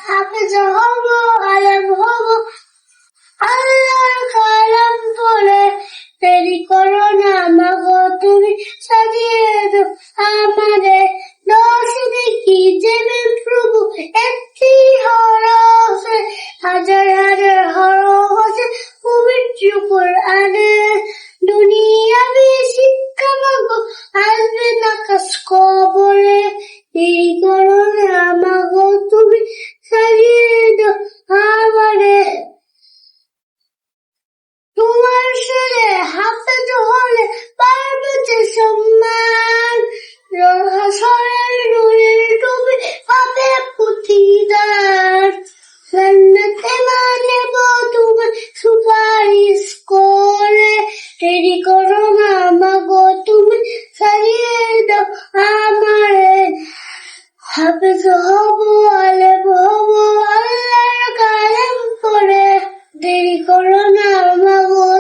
হাফেজ হব, আলেম হব, আল্লাহর কালাম পড়ে। দেরি করো না মাগো তুমি, সাজিয়ে দাও আমাদের। দশ দেখি জেনে প্রভু একটি হরফে, হাজার হাজার হরফে পবিত্র কোরআনে। দুনিয়াবি শিক্ষা মাগো আসবে না কাজ কবরে। দেরি করো না মাগো তুমি, সাজিয়ে দাও আমাদের। তোমার ছেলে হাফেজ হলে পারবে যে সম্মান, হাসরের নূরের টুপি পাবে প্রতিদান। জান্নাতে নেব তোমার সুপারিশ করে। দেরি করো না মাগো তুমি, সারিয়ে দাও আমারে। হাফেজ হব, আলেম হব, আল্লাহর কালাম পড়ে। দেরি করো না মাগো